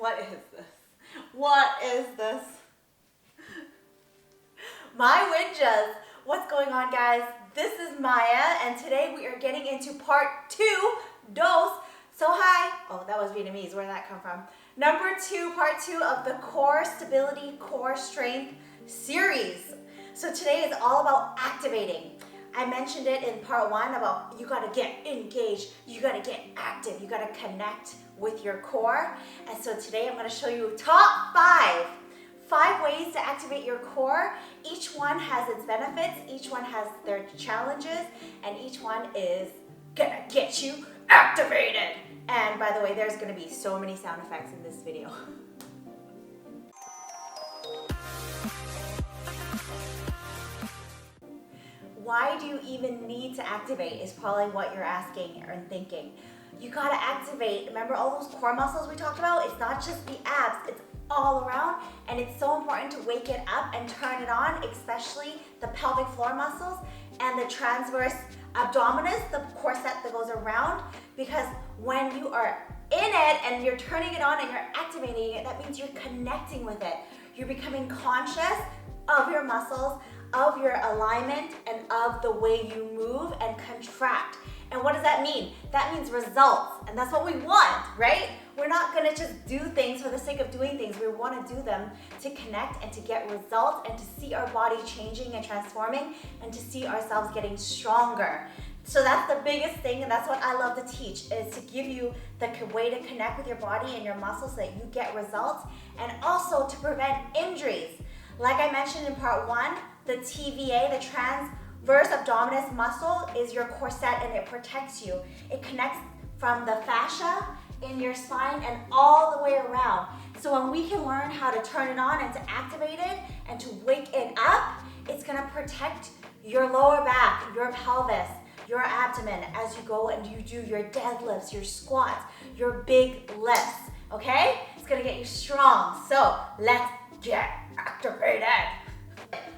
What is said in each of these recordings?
What is this? What is this? My witches. What's going on, guys? This is Maya, and today we are getting into part 2, dose. So hi. Oh, that was Vietnamese. Where did that come from? Number 2, part 2 of the core stability, core strength series. So today is all about activating. I mentioned it in part 1 about you gotta get engaged, you gotta get active, you gotta connect with your core. And so today I'm gonna show you top 5 ways to activate your core. Each one has its benefits, each one has their challenges, and each one is gonna get you activated. And by the way, there's gonna be so many sound effects in this video. Why do you even need to activate is probably what you're asking and thinking. You gotta activate, remember all those core muscles we talked about? It's not just the abs, it's all around, and it's so important to wake it up and turn it on, especially the pelvic floor muscles and the transverse abdominis, the corset that goes around, because when you are in it and you're turning it on and you're activating it, that means you're connecting with it. You're becoming conscious of your muscles, of your alignment, and of the way you move and contract. And what does that mean? That means results, and that's what we want, right? We're not gonna just do things for the sake of doing things. We wanna do them to connect and to get results and to see our body changing and transforming and to see ourselves getting stronger. So that's the biggest thing, and that's what I love to teach, is to give you the way to connect with your body and your muscles so that you get results, and also to prevent injuries. Like I mentioned in part 1, the TVA, the transverse abdominis muscle, is your corset, and it protects you. It connects from the fascia in your spine and all the way around. So when we can learn how to turn it on and to activate it and to wake it up, it's gonna protect your lower back, your pelvis, your abdomen as you go and you do your deadlifts, your squats, your big lifts, okay? It's gonna get you strong. So let's get activated.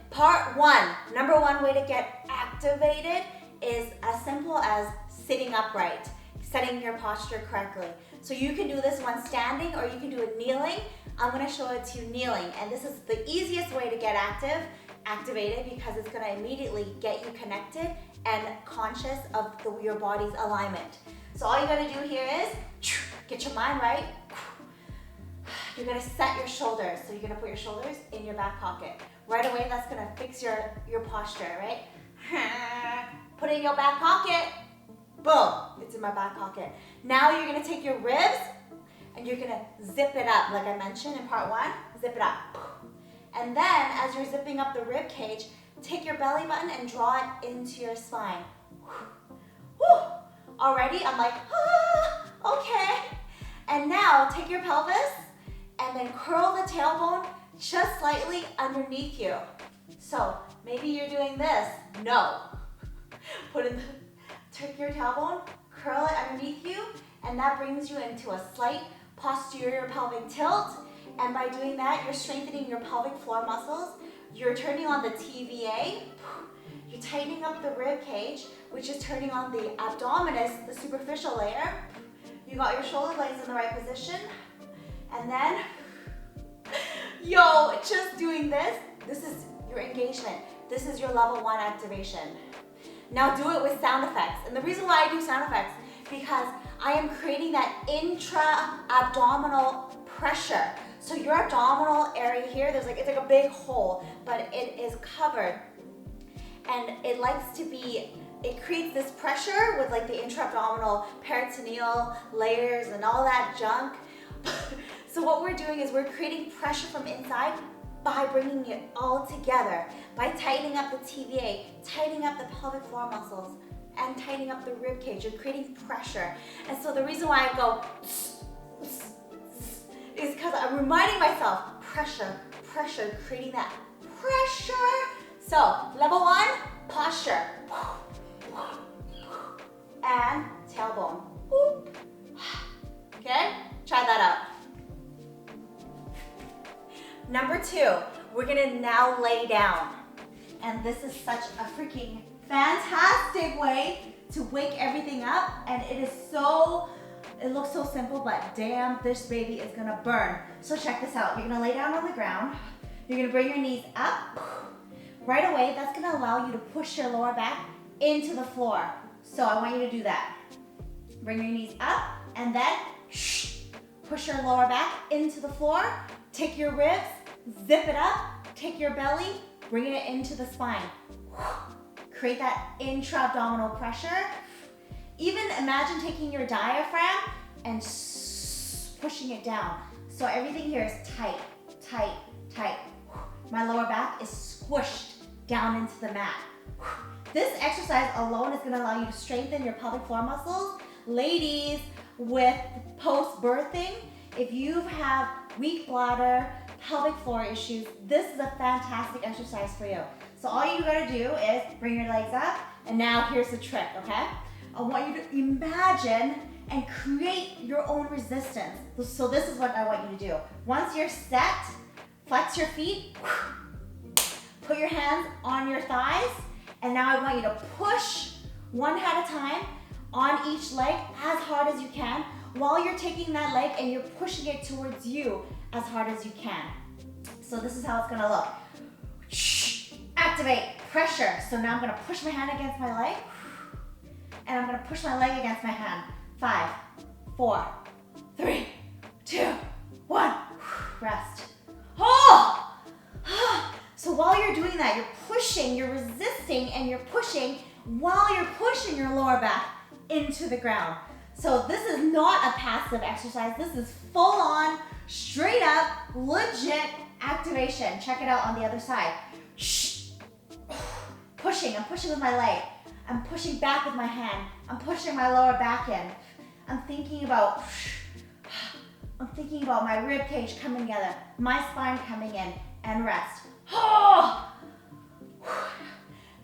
Part 1, number 1 way to get activated is as simple as sitting upright, setting your posture correctly. So you can do this one standing or you can do it kneeling. I'm gonna show it to you kneeling, and this is the easiest way to get activated because it's gonna immediately get you connected and conscious of your body's alignment. So all you gotta do here is get your mind right. You're gonna set your shoulders. So you're gonna put your shoulders in your back pocket. Right away, that's gonna fix your posture, right? Put it in your back pocket. Boom, it's in my back pocket. Now you're gonna take your ribs and you're gonna zip it up, like I mentioned in part 1, zip it up. And then as you're zipping up the rib cage, take your belly button and draw it into your spine. Whew. Already, I'm like, okay. And now take your pelvis and then curl the tailbone just slightly underneath you. So maybe you're doing this. No. Take your tailbone, curl it underneath you, and that brings you into a slight posterior pelvic tilt. And by doing that, you're strengthening your pelvic floor muscles. You're turning on the TVA. You're tightening up the rib cage, which is turning on the abdominis, the superficial layer. You got your shoulder blades in the right position. And then, just doing this is your engagement. This is your level 1 activation. Now do it with sound effects. And the reason why I do sound effects, because I am creating that intra-abdominal pressure. So your abdominal area here, it's like a big hole, but it is covered. And it creates this pressure with like the intra-abdominal peritoneal layers and all that junk. So what we're doing is we're creating pressure from inside by bringing it all together, by tightening up the TVA, tightening up the pelvic floor muscles, and tightening up the rib cage. You're creating pressure. And so the reason why I go is because I'm reminding myself, pressure, creating that pressure. So level 1, posture. And tailbone. Okay, try that out. Number 2, we're gonna now lay down. And this is such a freaking fantastic way to wake everything up, and it is so It looks so simple, but damn, this baby is gonna burn. So check this out. You're gonna lay down on the ground. You're gonna bring your knees up. Right away, that's gonna allow you to push your lower back into the floor. So I want you to do that. Bring your knees up and then push your lower back into the floor. Take your ribs, zip it up, take your belly, bring it into the spine. Create that intra-abdominal pressure. Even imagine taking your diaphragm and pushing it down. So everything here is tight, tight, tight. My lower back is squished down into the mat. This exercise alone is gonna allow you to strengthen your pelvic floor muscles. Ladies with post-birthing, if you have weak bladder, pelvic floor issues, this is a fantastic exercise for you. So all you gotta do is bring your legs up, and now here's the trick, okay? I want you to imagine and create your own resistance. So this is what I want you to do. Once you're set, flex your feet, put your hands on your thighs, and now I want you to push one at a time on each leg as hard as you can while you're taking that leg and you're pushing it towards you as hard as you can. So this is how it's gonna look. Activate, pressure. So now I'm gonna push my hand against my leg, and I'm gonna push my leg against my hand. 5, 4, 3, 2, 1. Rest. Oh! So while you're doing that, you're pushing, you're resisting, and you're pushing while you're pushing your lower back into the ground. So this is not a passive exercise. This is full on, straight up, legit activation. Check it out on the other side. Pushing, I'm pushing with my leg. I'm pushing back with my hand. I'm pushing my lower back in. I'm thinking about my rib cage coming together, my spine coming in, and rest.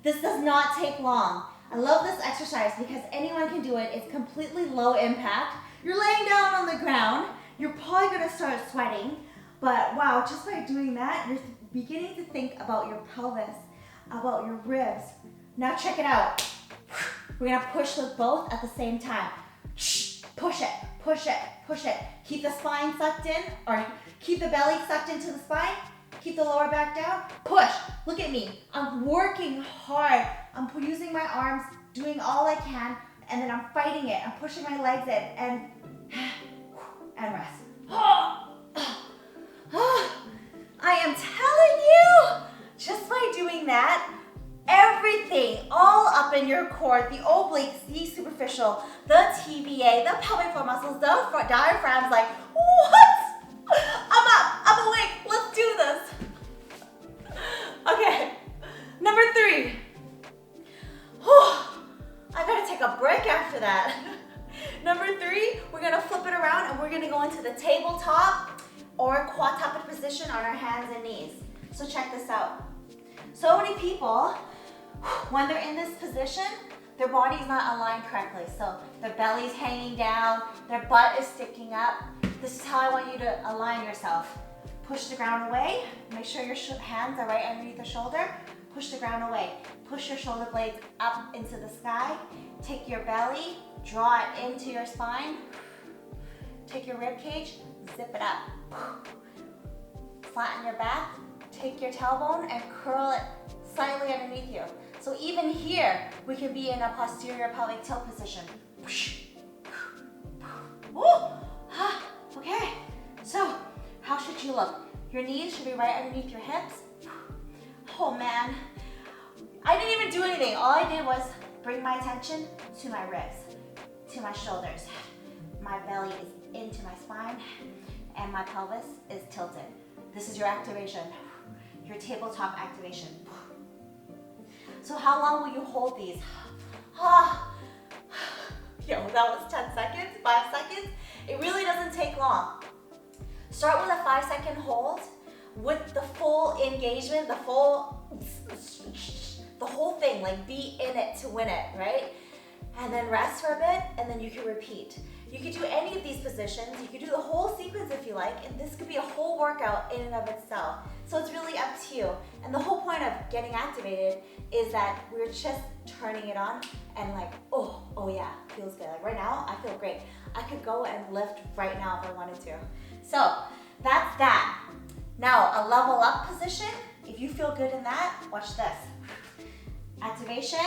This does not take long. I love this exercise because anyone can do it. It's completely low impact. You're laying down on the ground. You're probably gonna start sweating, but wow, just by doing that, you're beginning to think about your pelvis, about your ribs. Now check it out. We're gonna push with both at the same time. Push it, push it, push it. Keep the spine sucked in, or keep the belly sucked into the spine. Keep the lower back down. Push. Look at me. I'm working hard. I'm using my arms, doing all I can, and then I'm fighting it. I'm pushing my legs in and rest. I am telling you, just by doing that, everything all up in your core, the obliques, the superficial, the TVA, the pelvic floor muscles, the diaphragms, like, what? I'm up, I'm awake, let's do this. Okay, number 3. I gotta take a break after that. Number 3, we're gonna flip it around and we're gonna go into the tabletop or quadruped position on our hands and knees. So check this out. So many people, when they're in this position, their body's not aligned correctly. So their belly's hanging down, their butt is sticking up. This is how I want you to align yourself. Push the ground away. Make sure your hands are right underneath the shoulder. Push the ground away. Push your shoulder blades up into the sky. Take your belly, draw it into your spine. Take your rib cage, zip it up. Flatten your back. Take your tailbone and curl it slightly underneath you. So even here, we can be in a posterior pelvic tilt position. Okay, so how should you look? Your knees should be right underneath your hips. Oh man, I didn't even do anything. All I did was bring my attention to my ribs, to my shoulders. My belly is into my spine and my pelvis is tilted. This is your activation, your tabletop activation. So how long will you hold these? Yo, that was 10 seconds, 5 seconds. It really doesn't take long. Start with a 5-second hold with the full engagement, the whole thing, like be in it to win it, right? And then rest for a bit, and then you can repeat. You could do any of these positions. You could do the whole sequence if you like, and this could be a whole workout in and of itself. So it's really up to you. And the whole point of getting activated is that we're just turning it on and like, oh, Oh yeah, feels good. Like right now, I feel great. I could go and lift right now if I wanted to. So that's that. Now a level up position. If you feel good in that, watch this. Activation,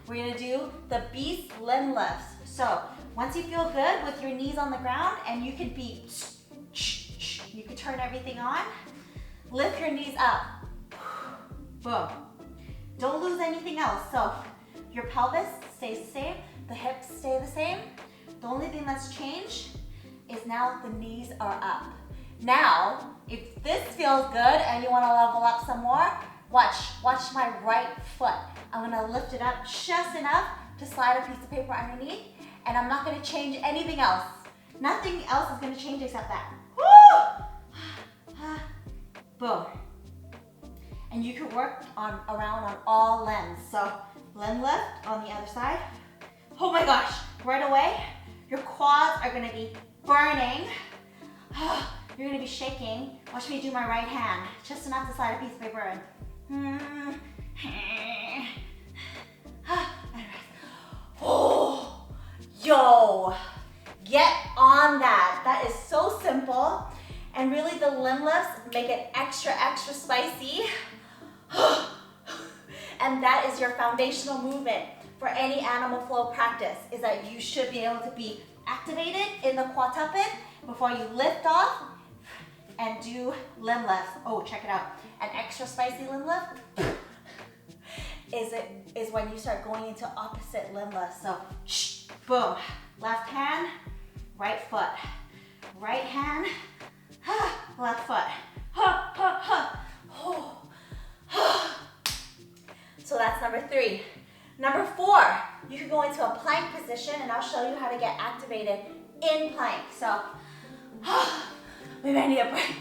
we're gonna do the beast limb lifts. So once you feel good with your knees on the ground and you can be, you can turn everything on, lift your knees up. Boom. Don't lose anything else. So your pelvis stays the same, the hips stay the same. The only thing that's changed is now the knees are up. Now, if this feels good and you wanna level up some more, watch my right foot. I'm gonna lift it up just enough to slide a piece of paper underneath, and I'm not gonna change anything else. Nothing else is gonna change except that. Woo! Boom. And you can work around on all limbs. So limb lift on the other side. Oh my gosh, right away, your quads are gonna be burning. You're gonna be shaking. Watch me do my right hand, just enough to slide a piece of paper in. Oh, yo, get on that. That is so simple. And really the limb lifts make it extra, extra spicy. And that is your foundational movement for any animal flow practice, is that you should be able to be activated in the quadruped before you lift off and do limb lifts. Oh, check it out. An extra spicy limb lift is when you start going into opposite limb lifts. So, boom. Left hand, right foot. Right hand, left foot. So that's number 3. Number 4, you can go into a plank position, and I'll show you how to get activated in plank. So, we may need a break.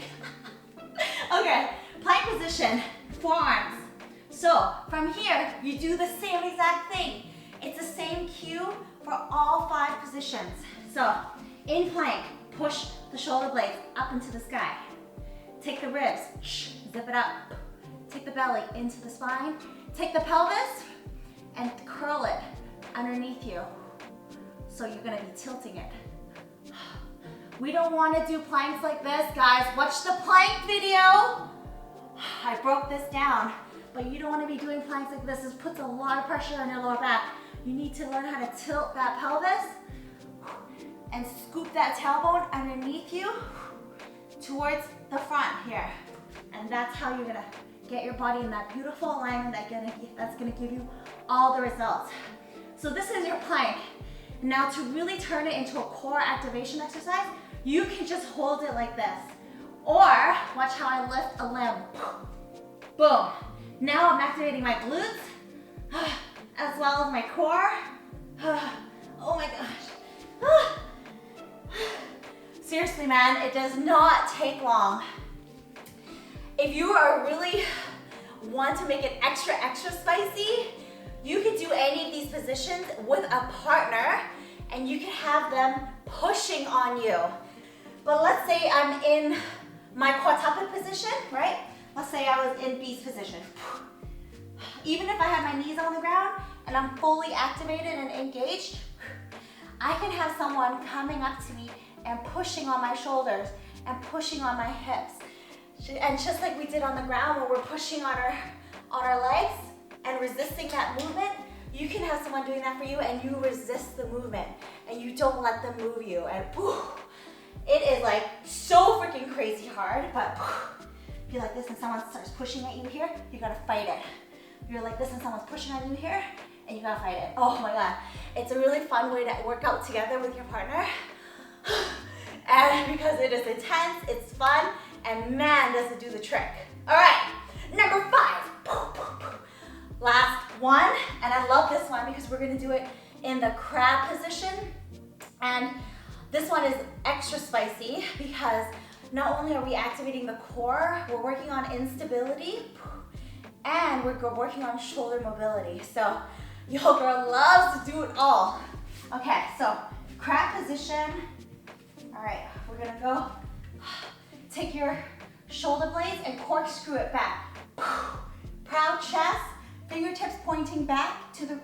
Okay, plank position, forearms. So from here, you do the same exact thing. It's the same cue for all 5 positions. So in plank, push the shoulder blades up into the sky. Take the ribs, zip it up. Take the belly into the spine. Take the pelvis and curl it underneath you. So you're gonna be tilting it. We don't wanna do planks like this, guys. Watch the plank video. I broke this down, but you don't wanna be doing planks like this. This puts a lot of pressure on your lower back. You need to learn how to tilt that pelvis and scoop that tailbone underneath you towards the front here. And that's how you're gonna get your body in that beautiful alignment that's gonna give you all the results. So this is your plank. Now to really turn it into a core activation exercise, you can just hold it like this. Or watch how I lift a limb. Boom. Now I'm activating my glutes as well as my core. Oh my gosh. Seriously, man, it does not take long. If you are really want to make it extra, extra spicy, you can do any of these positions with a partner, and you can have them pushing on you. But let's say I'm in my quadruped position, right? Let's say I was in beast position. Even if I have my knees on the ground and I'm fully activated and engaged, I can have someone coming up to me and pushing on my shoulders and pushing on my hips. And just like we did on the ground where we're pushing on our legs and resisting that movement, you can have someone doing that for you and you resist the movement and you don't let them move you. And it is like so freaking crazy hard, but if you're like this and someone starts pushing at you here, you gotta fight it. If you're like this and someone's pushing on you here, and you gotta fight it. Oh my God. It's a really fun way to work out together with your partner. And because it is intense, it's fun, and man, does it do the trick. All right, number 5. Last one, and I love this one because we're gonna do it in the crab position. And this one is extra spicy because not only are we activating the core, we're working on instability, and we're working on shoulder mobility. So your girl loves to do it all. Okay, so crab position. All right, we're gonna go. Take your shoulder blades and corkscrew it back. Proud chest, fingertips pointing back to the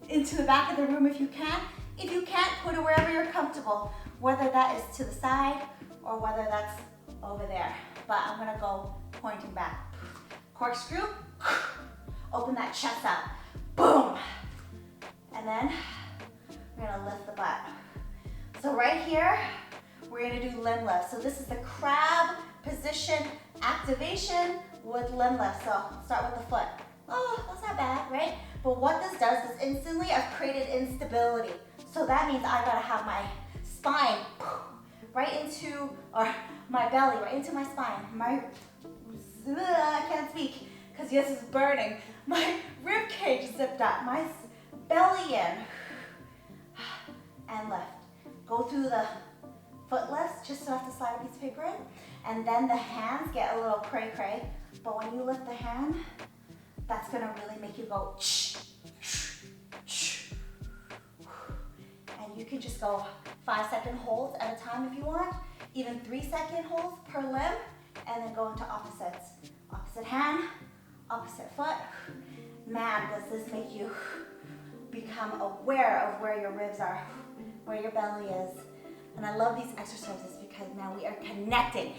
into the back of the room if you can. If you can't, put it wherever you're comfortable, whether that is to the side or whether that's over there. But I'm gonna go pointing back. Corkscrew, open that chest out, boom. And then we're gonna lift the butt. So right here, we're gonna do limb lift. So this is the crab position activation with limb lift. So start with the foot. Oh, that's not bad, right? But what this does is instantly I've created instability. So that means I gotta have my spine right into, or my belly right into my spine. I can't speak because this is burning. My rib cage zipped up, my belly in, and lift. Go through the foot lifts, just enough to slide a piece of paper in, and then the hands get a little cray-cray, but when you lift the hand, that's gonna really make you go and you can just go 5-second holds at a time if you want, even 3-second holds per limb, and then go into opposites. Opposite hand, opposite foot. Man, does this make you become aware of where your ribs are, where your belly is. And I love these exercises because now we are connecting.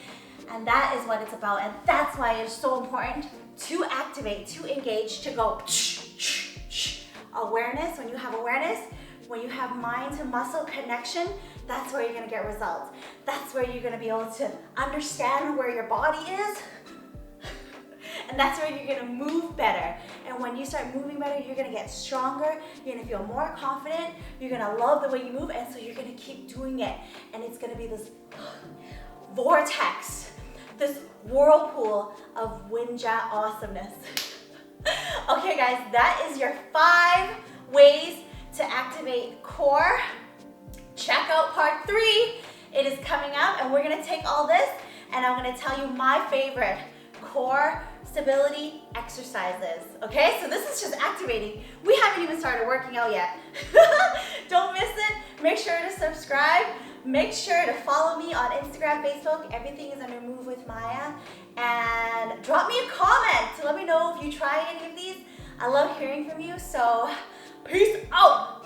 And that is what it's about. And that's why it's so important to activate, to engage, to go awareness. When you have awareness, when you have mind to muscle connection, that's where you're gonna get results. That's where you're gonna be able to understand where your body is. And that's where you're gonna move better. And when you start moving better, you're gonna get stronger, you're gonna feel more confident, you're gonna love the way you move, and so you're gonna keep doing it. And it's gonna be this vortex, this whirlpool of Winja awesomeness. Okay guys, that is your 5 ways to activate core. Check out part 3. It is coming up, and we're gonna take all this and I'm gonna tell you my favorite core stability exercises. Okay, so this is just activating. We haven't even started working out yet. Don't miss it. Make sure to subscribe. Make sure to follow me on Instagram, Facebook. Everything is under Move with Maya. And drop me a comment to let me know if you try any of these. I love hearing from you. So peace out.